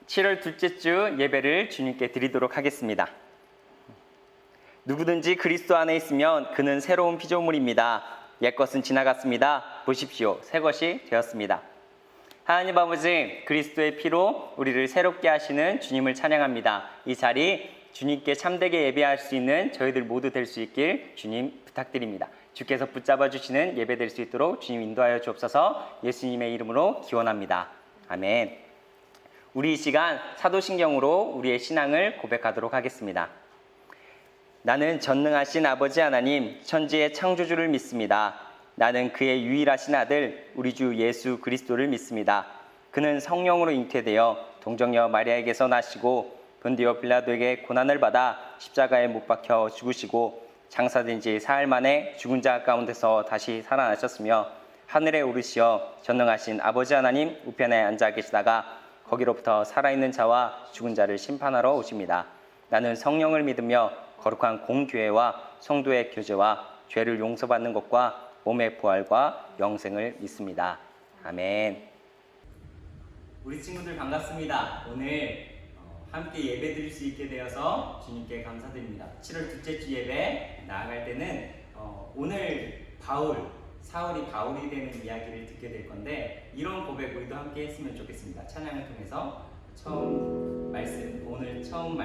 7월 둘째 주 예배를 주님께 드리도록 하겠습니다. 누구든지 그리스도 안에 있으면 그는 새로운 피조물입니다. 옛것은 지나갔습니다. 보십시오. 새것이 되었습니다. 하나님 아버지, 그리스도의 피로 우리를 새롭게 하시는 주님을 찬양합니다. 이 자리 주님께 참되게 예배할 수 있는 저희들 모두 될 수 있길 주님 부탁드립니다. 주께서 붙잡아 주시는 예배 될 수 있도록 주님 인도하여 주옵소서. 예수님의 이름으로 기원합니다. 아멘. 우리 이 시간 사도신경으로 우리의 신앙을 고백하도록 하겠습니다. 나는 전능하신 아버지 하나님, 천지의 창조주를 믿습니다. 나는 그의 유일하신 아들, 우리 주 예수 그리스도를 믿습니다. 그는 성령으로 잉태되어 동정녀 마리아에게서 나시고 본디오 빌라도에게 고난을 받아 십자가에 못 박혀 죽으시고 장사된 지 사흘 만에 죽은 자 가운데서 다시 살아나셨으며 하늘에 오르시어 전능하신 아버지 하나님 우편에 앉아 계시다가 거기로부터 살아있는 자와 죽은 자를 심판하러 오십니다. 나는 성령을 믿으며 거룩한 공교회와 성도의 교제와 죄를 용서받는 것과 몸의 부활과 영생을 믿습니다. 아멘. 우리 친구들 반갑습니다. 오늘 함께 예배 드릴 수 있게 되어서 주님께 감사드립니다. 7월 둘째 주 예배 나아갈 때는 오늘 사울이 바울이 되는 이야기를 듣게 될 건데, 이런 고백 우리도 함께 했으면 좋겠습니다. 찬양을 통해서 오늘 처음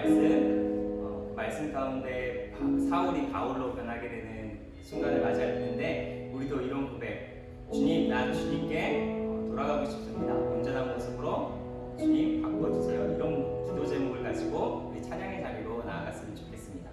말씀 가운데 사울이 바울로 변하게 되는 순간을 맞이했는데, 우리도 이런 고백, 주님, 난 주님께 돌아가고 싶습니다. 온전한 모습으로 주님 바꿔주세요. 이런 기도 제목을 가지고 우리 찬양의 자리로 나아갔으면 좋겠습니다.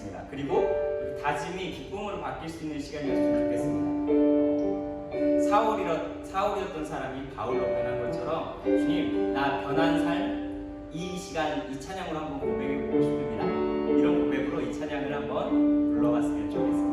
되겠습니다. 그리고 다짐이 기쁨으로 바뀔 수 있는 시간이었으면 좋겠습니다. 사울이었던 사람이 바울로 변한 것처럼 주님, 나 변한 삶 이 시간 이 찬양으로 한번 고백해 보고 싶습니다. 이런 고백으로 이 찬양을 한번 불러봤으면 좋겠습니다.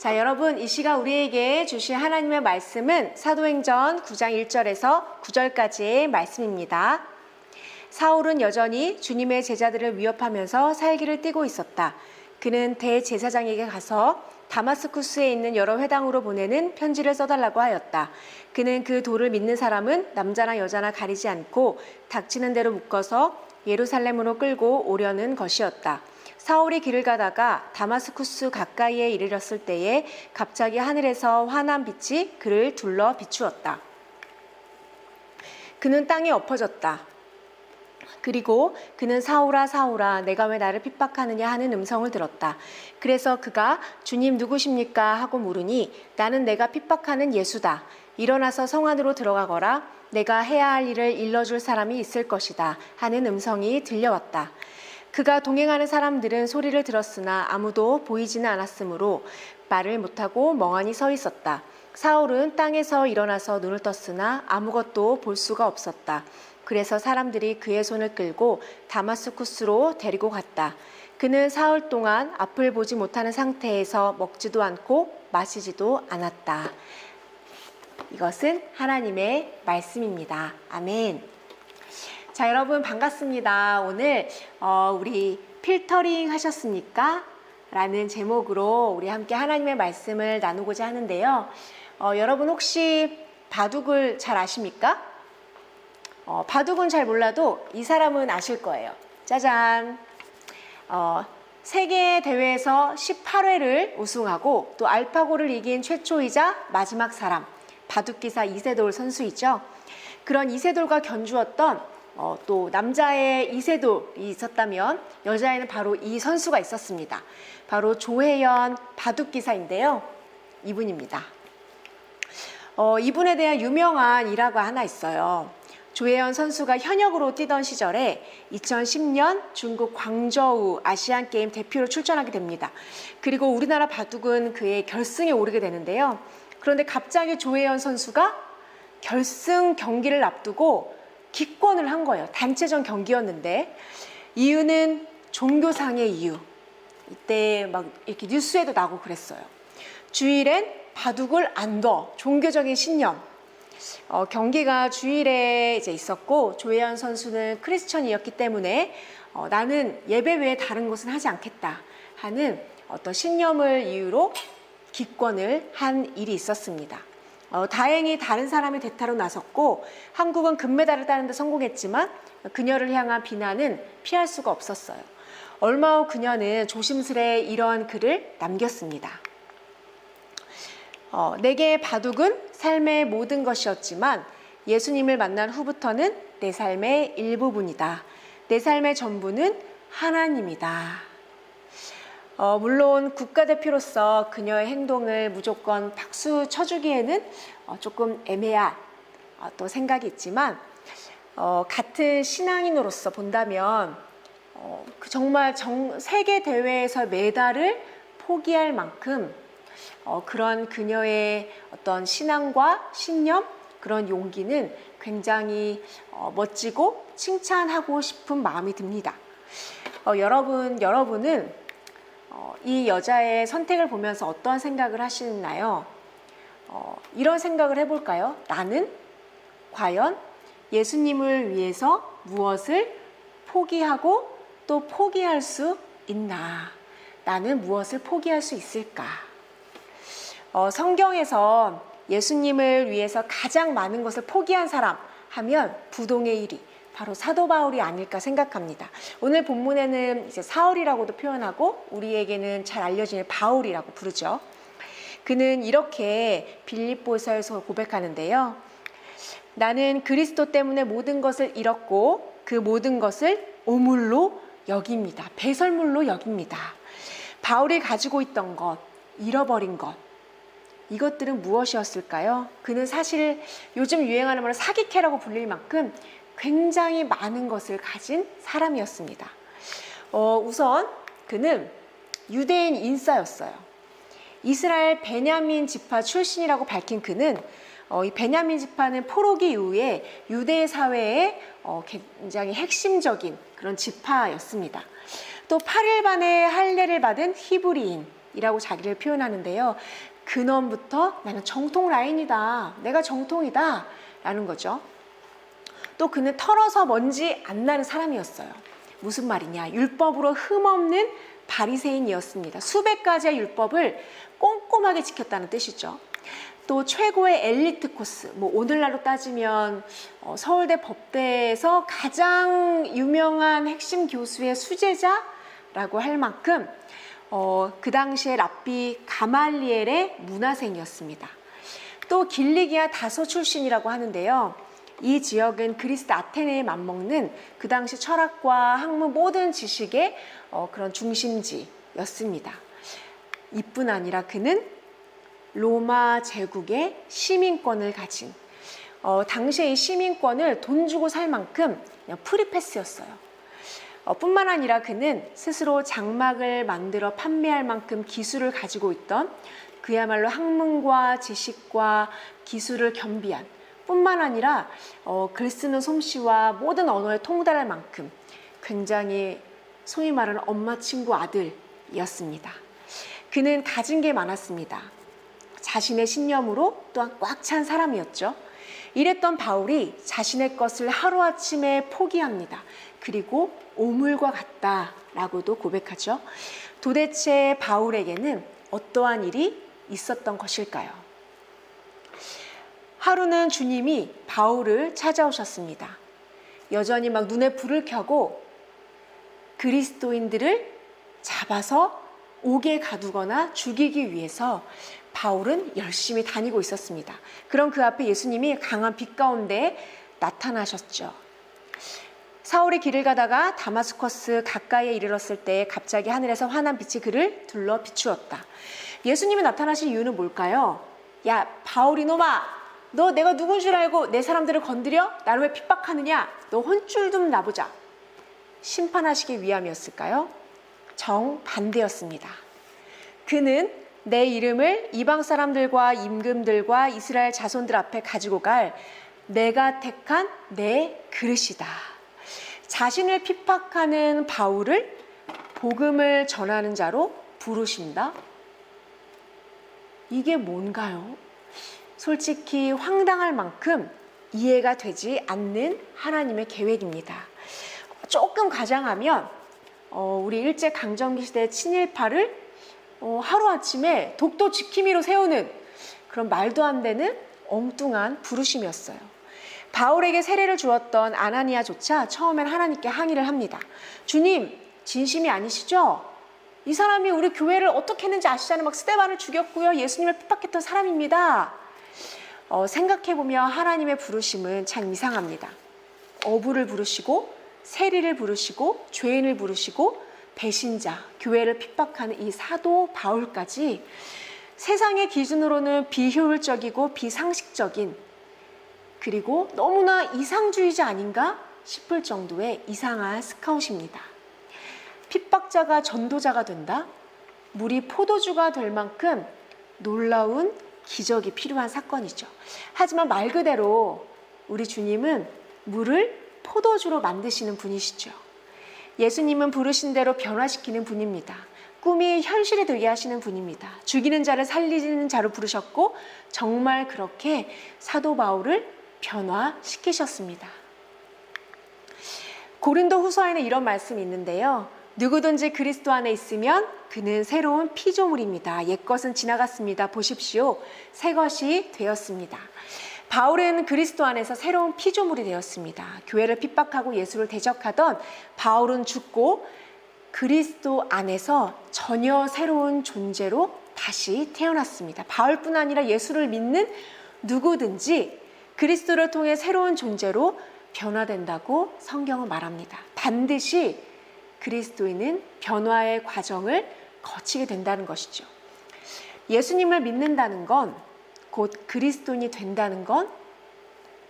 자, 여러분, 이 시간 우리에게 주신 하나님의 말씀은 사도행전 9장 1절에서 9절까지의 말씀입니다. 사울은 여전히 주님의 제자들을 위협하면서 살기를 띠고 있었다. 그는 대제사장에게 가서 다마스쿠스에 있는 여러 회당으로 보내는 편지를 써달라고 하였다. 그는 그 도를 믿는 사람은 남자나 여자나 가리지 않고 닥치는 대로 묶어서 예루살렘으로 끌고 오려는 것이었다. 사울이 길을 가다가 다마스쿠스 가까이에 이르렀을 때에 갑자기 하늘에서 환한 빛이 그를 둘러 비추었다. 그는 땅에 엎어졌다. 그리고 그는 사울아 사울아 내가 왜 나를 핍박하느냐 하는 음성을 들었다. 그래서 그가 주님 누구십니까 하고 물으니 나는 내가 핍박하는 예수다. 일어나서 성 안으로 들어가거라. 내가 해야 할 일을 일러줄 사람이 있을 것이다 하는 음성이 들려왔다. 그가 동행하는 사람들은 소리를 들었으나 아무도 보이지는 않았으므로 말을 못하고 멍하니 서 있었다. 사울은 땅에서 일어나서 눈을 떴으나 아무것도 볼 수가 없었다. 그래서 사람들이 그의 손을 끌고 다마스쿠스로 데리고 갔다. 그는 사흘 동안 앞을 보지 못하는 상태에서 먹지도 않고 마시지도 않았다. 이것은 하나님의 말씀입니다. 아멘. 자, 여러분 반갑습니다. 오늘 우리 필터링 하셨습니까? 라는 제목으로 우리 함께 하나님의 말씀을 나누고자 하는데요. 여러분 혹시 바둑을 잘 아십니까? 바둑은 잘 몰라도 이 사람은 아실 거예요. 짜잔! 세계 대회에서 18회를 우승하고 또 알파고를 이긴 최초이자 마지막 사람, 바둑기사 이세돌 선수이죠. 그런 이세돌과 견주었던 또 남자의 이세돌이 있었다면 여자에는 바로 이 선수가 있었습니다. 바로 조혜연 바둑기사인데요. 이분입니다. 이분에 대한 유명한 일화가 하나 있어요. 조혜연 선수가 현역으로 뛰던 시절에 2010년 중국 광저우 아시안게임 대표로 출전하게 됩니다. 그리고 우리나라 바둑은 그의 결승에 오르게 되는데요. 그런데 갑자기 조혜연 선수가 결승 경기를 앞두고 기권을 한 거예요. 단체전 경기였는데 이유는 종교상의 이유. 이때 막 이렇게 뉴스에도 나고 그랬어요. 주일엔 바둑을 안 둬. 종교적인 신념. 경기가 주일에 이제 있었고 조혜연 선수는 크리스천이었기 때문에 나는 예배 외에 다른 것은 하지 않겠다 하는 어떤 신념을 이유로 기권을 한 일이 있었습니다. 다행히 다른 사람이 대타로 나섰고 한국은 금메달을 따는 데 성공했지만 그녀를 향한 비난은 피할 수가 없었어요. 얼마 후 그녀는 조심스레 이런 글을 남겼습니다. 내게 바둑은 삶의 모든 것이었지만 예수님을 만난 후부터는 내 삶의 일부분이다. 내 삶의 전부는 하나님이다. 물론 국가대표로서 그녀의 행동을 무조건 박수 쳐주기에는 조금 애매한 또 생각이 있지만 같은 신앙인으로서 본다면 정말 세계 대회에서 메달을 포기할 만큼 그런 그녀의 어떤 신앙과 신념, 그런 용기는 굉장히 멋지고 칭찬하고 싶은 마음이 듭니다. 여러분은 이 여자의 선택을 보면서 어떤 생각을 하시나요? 이런 생각을 해볼까요? 나는 과연 예수님을 위해서 무엇을 포기하고 또 포기할 수 있나? 나는 무엇을 포기할 수 있을까? 성경에서 예수님을 위해서 가장 많은 것을 포기한 사람 하면 부동의 1위, 바로 사도 바울이 아닐까 생각합니다. 오늘 본문에는 이제 사울이라고도 표현하고 우리에게는 잘 알려진 바울이라고 부르죠. 그는 이렇게 빌립보서에서 고백하는데요. 나는 그리스도 때문에 모든 것을 잃었고 그 모든 것을 오물로 여깁니다. 배설물로 여깁니다. 바울이 가지고 있던 것, 잃어버린 것, 이것들은 무엇이었을까요? 그는 사실 요즘 유행하는 말로 사기캐라고 불릴 만큼 굉장히 많은 것을 가진 사람이었습니다. 우선 그는 유대인 인싸였어요. 이스라엘 베냐민 지파 출신이라고 밝힌 그는 이 베냐민 지파는 포로기 이후에 유대 사회의 굉장히 핵심적인 그런 지파였습니다. 또 8일반의 할례를 받은 히브리인, 이라고 자기를 표현하는데요. 근원부터 나는 정통 라인이다. 내가 정통이다. 라는 거죠. 또 그는 털어서 먼지 안 나는 사람이었어요. 무슨 말이냐? 율법으로 흠없는 바리새인이었습니다. 수백 가지의 율법을 꼼꼼하게 지켰다는 뜻이죠. 또 최고의 엘리트 코스, 오늘날로 따지면 서울대 법대에서 가장 유명한 핵심 교수의 수제자라고 할 만큼 그 당시에 랍비 가말리엘의 문화생이었습니다. 또 길리기아 다소 출신이라고 하는데요. 이 지역은 그리스 아테네에 맞먹는 그 당시 철학과 학문 모든 지식의 그런 중심지였습니다. 이뿐 아니라 그는 로마 제국의 시민권을 가진 당시에 이 시민권을 돈 주고 살 만큼 그냥 프리패스였어요. 뿐만 아니라 그는 스스로 장막을 만들어 판매할 만큼 기술을 가지고 있던 그야말로 학문과 지식과 기술을 겸비한 뿐만 아니라 글 쓰는 솜씨와 모든 언어에 통달할 만큼 굉장히 소위 말하는 엄마 친구 아들이었습니다. 그는 가진 게 많았습니다. 자신의 신념으로 또한 꽉 찬 사람이었죠. 이랬던 바울이 자신의 것을 하루아침에 포기합니다. 그리고 오물과 같다라고도 고백하죠. 도대체 바울에게는 어떠한 일이 있었던 것일까요? 하루는 주님이 바울을 찾아오셨습니다. 여전히 막 눈에 불을 켜고 그리스도인들을 잡아서 옥에 가두거나 죽이기 위해서 바울은 열심히 다니고 있었습니다. 그럼 그 앞에 예수님이 강한 빛 가운데 나타나셨죠. 사울이 길을 가다가 다마스커스 가까이에 이르렀을 때 갑자기 하늘에서 환한 빛이 그를 둘러 비추었다. 예수님이 나타나신 이유는 뭘까요? 야, 바울 이놈아, 너 내가 누군 줄 알고 내 사람들을 건드려? 나를 왜 핍박하느냐? 너 혼쭐 좀 나보자. 심판하시기 위함이었을까요? 정반대였습니다. 그는 내 이름을 이방 사람들과 임금들과 이스라엘 자손들 앞에 가지고 갈 내가 택한 내 그릇이다. 자신을 핍박하는 바울을 복음을 전하는 자로 부르신다. 이게 뭔가요? 솔직히 황당할 만큼 이해가 되지 않는 하나님의 계획입니다. 조금 가장하면 우리 일제강점기 시대 친일파를 하루아침에 독도 지킴이로 세우는 그런 말도 안 되는 엉뚱한 부르심이었어요. 바울에게 세례를 주었던 아나니아조차 처음엔 하나님께 항의를 합니다. 주님, 진심이 아니시죠? 이 사람이 우리 교회를 어떻게 했는지 아시잖아요. 막 스데반을 죽였고요. 예수님을 핍박했던 사람입니다. 생각해보면 하나님의 부르심은 참 이상합니다. 어부를 부르시고 세리를 부르시고 죄인을 부르시고 배신자, 교회를 핍박하는 이 사도 바울까지 세상의 기준으로는 비효율적이고 비상식적인 그리고 너무나 이상주의자 아닌가 싶을 정도의 이상한 스카웃입니다. 핍박자가 전도자가 된다? 물이 포도주가 될 만큼 놀라운 기적이 필요한 사건이죠. 하지만 말 그대로 우리 주님은 물을 포도주로 만드시는 분이시죠. 예수님은 부르신 대로 변화시키는 분입니다. 꿈이 현실이 되게 하시는 분입니다. 죽이는 자를 살리는 자로 부르셨고 정말 그렇게 사도 바울을 변화시키셨습니다. 고린도 후서에는 이런 말씀이 있는데요. 누구든지 그리스도 안에 있으면 그는 새로운 피조물입니다. 옛것은 지나갔습니다. 보십시오. 새 것이 되었습니다. 바울은 그리스도 안에서 새로운 피조물이 되었습니다. 교회를 핍박하고 예수를 대적하던 바울은 죽고 그리스도 안에서 전혀 새로운 존재로 다시 태어났습니다. 바울뿐 아니라 예수를 믿는 누구든지 그리스도를 통해 새로운 존재로 변화된다고 성경은 말합니다. 반드시 그리스도인은 변화의 과정을 거치게 된다는 것이죠. 예수님을 믿는다는 건 곧 그리스도인이 된다는 건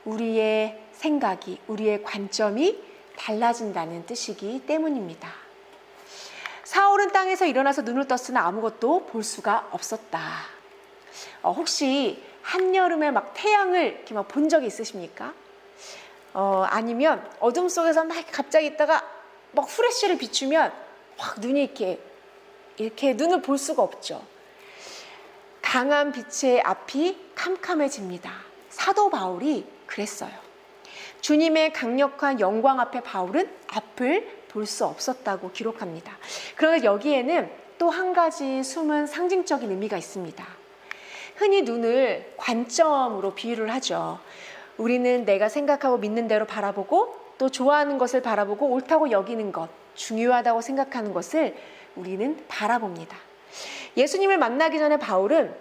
우리의 생각이, 우리의 관점이 달라진다는 뜻이기 때문입니다. 사울은 땅에서 일어나서 눈을 떴으나 아무것도 볼 수가 없었다. 혹시 한여름에 막 태양을 이렇게 막 본 적이 있으십니까? 아니면 어둠 속에서 막 갑자기 있다가 막 후레쉬를 비추면 확 눈이 이렇게 이렇게 눈을 볼 수가 없죠. 강한 빛의 앞이 캄캄해집니다. 사도 바울이 그랬어요. 주님의 강력한 영광 앞에 바울은 앞을 볼 수 없었다고 기록합니다. 그런데 여기에는 또 한 가지 숨은 상징적인 의미가 있습니다. 흔히 눈을 관점으로 비유를 하죠. 우리는 내가 생각하고 믿는 대로 바라보고 또 좋아하는 것을 바라보고 옳다고 여기는 것, 중요하다고 생각하는 것을 우리는 바라봅니다. 예수님을 만나기 전에 바울은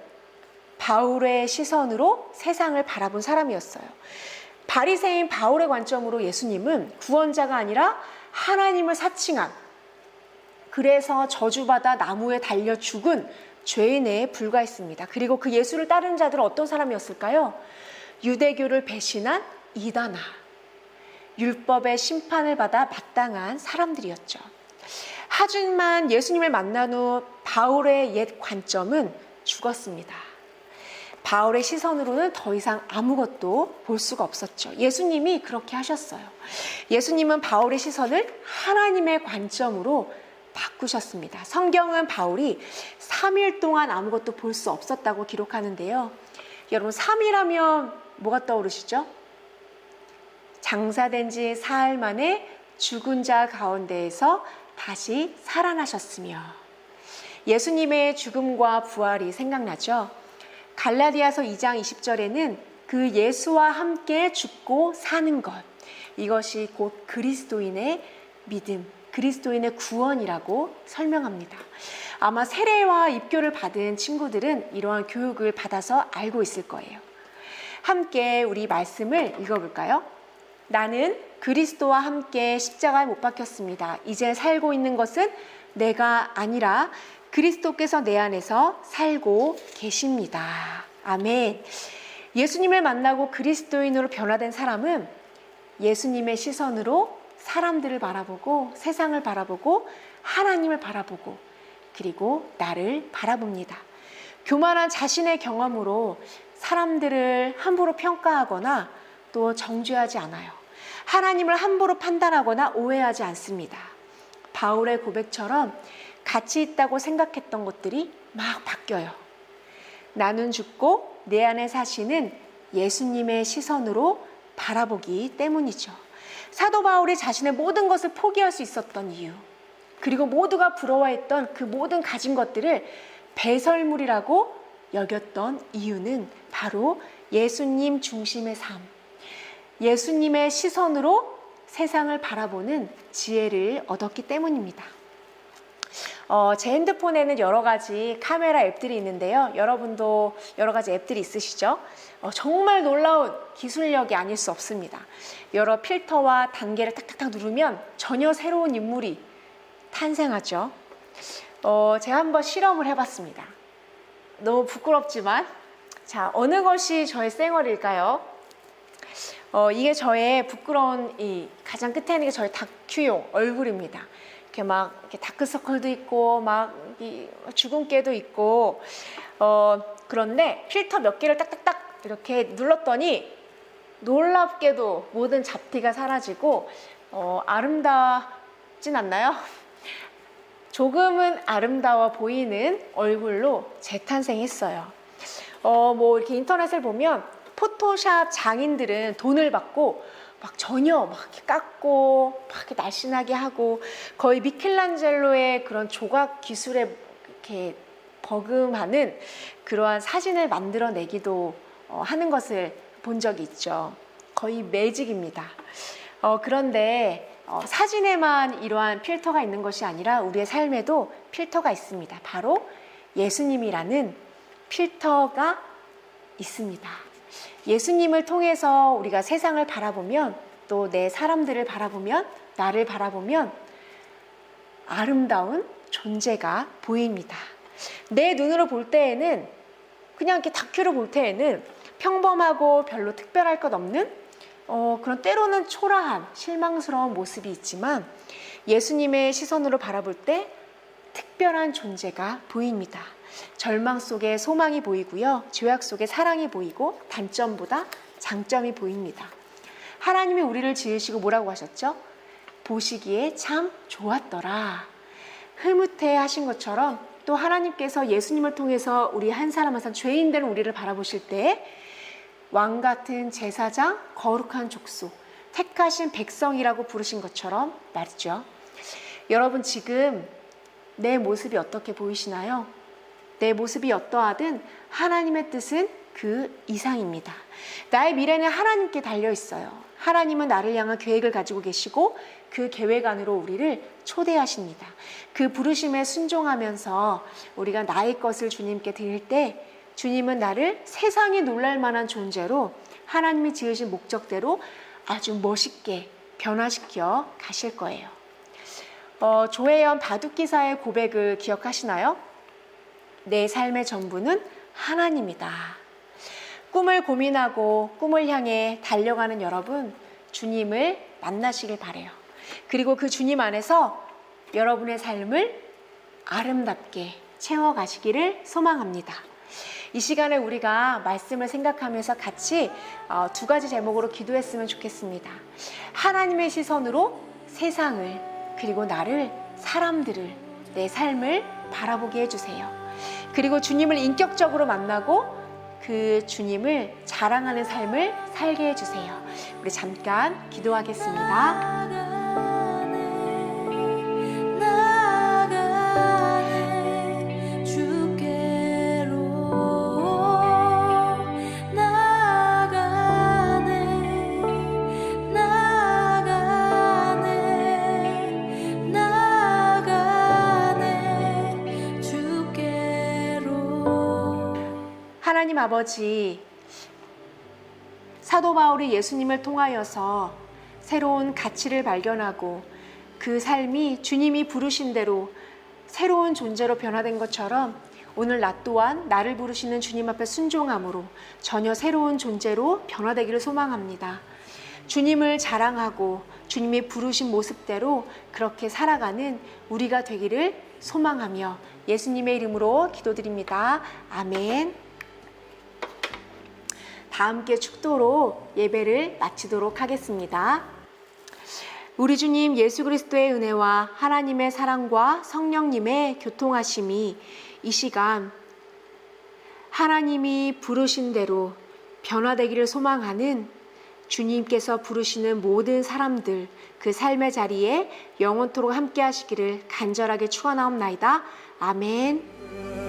바울의 시선으로 세상을 바라본 사람이었어요. 바리새인 바울의 관점으로 예수님은 구원자가 아니라 하나님을 사칭한, 그래서 저주받아 나무에 달려 죽은 죄인에 불과했습니다. 그리고 그 예수를 따르는 자들은 어떤 사람이었을까요? 유대교를 배신한 이단아, 율법의 심판을 받아 마땅한 사람들이었죠. 하지만 예수님을 만난 후 바울의 옛 관점은 죽었습니다. 바울의 시선으로는 더 이상 아무것도 볼 수가 없었죠. 예수님이 그렇게 하셨어요. 예수님은 바울의 시선을 하나님의 관점으로 바꾸셨습니다. 성경은 바울이 3일 동안 아무것도 볼 수 없었다고 기록하는데요. 여러분, 3일하면 뭐가 떠오르시죠? 장사된 지 사흘 만에 죽은 자 가운데에서 다시 살아나셨으며, 예수님의 죽음과 부활이 생각나죠? 갈라디아서 2장 20절에는 그 예수와 함께 죽고 사는 것, 이것이 곧 그리스도인의 믿음, 그리스도인의 구원이라고 설명합니다. 아마 세례와 입교를 받은 친구들은 이러한 교육을 받아서 알고 있을 거예요. 함께 우리 말씀을 읽어볼까요? 나는 그리스도와 함께 십자가에 못 박혔습니다. 이제 살고 있는 것은 내가 아니라 그리스도께서 내 안에서 살고 계십니다. 아멘. 예수님을 만나고 그리스도인으로 변화된 사람은 예수님의 시선으로 사람들을 바라보고 세상을 바라보고 하나님을 바라보고 그리고 나를 바라봅니다. 교만한 자신의 경험으로 사람들을 함부로 평가하거나 또 정죄하지 않아요. 하나님을 함부로 판단하거나 오해하지 않습니다. 바울의 고백처럼 가치 있다고 생각했던 것들이 막 바뀌어요. 나는 죽고 내 안에 사시는 예수님의 시선으로 바라보기 때문이죠. 사도 바울이 자신의 모든 것을 포기할 수 있었던 이유, 그리고 모두가 부러워했던 그 모든 가진 것들을 배설물이라고 여겼던 이유는 바로 예수님 중심의 삶, 예수님의 시선으로 세상을 바라보는 지혜를 얻었기 때문입니다. 제 핸드폰에는 여러 가지 카메라 앱들이 있는데요. 여러분도 여러 가지 앱들이 있으시죠? 정말 놀라운 기술력이 아닐 수 없습니다. 여러 필터와 단계를 탁탁탁 누르면 전혀 새로운 인물이 탄생하죠. 제가 한번 실험을 해봤습니다. 너무 부끄럽지만, 자, 어느 것이 저의 쌩얼일까요? 이게 저의 부끄러운 가장 끝에 있는 게 저의 다큐용 얼굴입니다. 이렇게 막 이렇게 다크서클도 있고 막 주근깨도 있고, 그런데 필터 몇 개를 딱딱딱 이렇게 눌렀더니 놀랍게도 모든 잡티가 사라지고 아름답진 않나요? 조금은 아름다워 보이는 얼굴로 재탄생했어요. 뭐 이렇게 인터넷을 보면 포토샵 장인들은 돈을 받고 막 전혀 막 이렇게 깎고 막 이렇게 날씬하게 하고 거의 미켈란젤로의 그런 조각 기술에 이렇게 버금하는 그러한 사진을 만들어내기도 하는 것을 본 적이 있죠. 거의 매직입니다. 그런데 사진에만 이러한 필터가 있는 것이 아니라 우리의 삶에도 필터가 있습니다. 바로 예수님이라는 필터가 있습니다. 예수님을 통해서 우리가 세상을 바라보면, 또 내 사람들을 바라보면, 나를 바라보면 아름다운 존재가 보입니다. 내 눈으로 볼 때에는, 그냥 이렇게 다큐를 볼 때에는 평범하고 별로 특별할 것 없는 그런 때로는 초라한 실망스러운 모습이 있지만, 예수님의 시선으로 바라볼 때 특별한 존재가 보입니다. 절망 속에 소망이 보이고요. 죄악 속에 사랑이 보이고 단점보다 장점이 보입니다. 하나님이 우리를 지으시고 뭐라고 하셨죠? 보시기에 참 좋았더라. 흐뭇해 하신 것처럼 또 하나님께서 예수님을 통해서 우리 한 사람 한 사람 죄인된 우리를 바라보실 때 왕 같은 제사장, 거룩한 족속, 택하신 백성이라고 부르신 것처럼 말이죠. 여러분 지금 내 모습이 어떻게 보이시나요? 내 모습이 어떠하든 하나님의 뜻은 그 이상입니다. 나의 미래는 하나님께 달려 있어요. 하나님은 나를 향한 계획을 가지고 계시고 그 계획 안으로 우리를 초대하십니다. 그 부르심에 순종하면서 우리가 나의 것을 주님께 드릴 때 주님은 나를 세상에 놀랄 만한 존재로 하나님이 지으신 목적대로 아주 멋있게 변화시켜 가실 거예요. 조혜연 바둑기사의 고백을 기억하시나요? 내 삶의 전부는 하나님이다. 꿈을 고민하고 꿈을 향해 달려가는 여러분, 주님을 만나시길 바래요. 그리고 그 주님 안에서 여러분의 삶을 아름답게 채워가시기를 소망합니다. 이 시간에 우리가 말씀을 생각하면서 같이 두 가지 제목으로 기도했으면 좋겠습니다. 하나님의 시선으로 세상을 그리고 나를, 사람들을, 내 삶을 바라보게 해주세요. 그리고 주님을 인격적으로 만나고 그 주님을 자랑하는 삶을 살게 해주세요. 우리 잠깐 기도하겠습니다. 하나님 아버지, 사도 바울이 예수님을 통하여서 새로운 가치를 발견하고 그 삶이 주님이 부르신 대로 새로운 존재로 변화된 것처럼 오늘 나 또한 나를 부르시는 주님 앞에 순종함으로 전혀 새로운 존재로 변화되기를 소망합니다. 주님을 자랑하고 주님이 부르신 모습대로 그렇게 살아가는 우리가 되기를 소망하며 예수님의 이름으로 기도드립니다. 아멘. 다 함께 축도로 예배를 마치도록 하겠습니다. 우리 주님 예수 그리스도의 은혜와 하나님의 사랑과 성령님의 교통하심이 이 시간 하나님이 부르신 대로 변화되기를 소망하는 주님께서 부르시는 모든 사람들 그 삶의 자리에 영원토록 함께 하시기를 간절하게 축원하옵나이다. 아멘.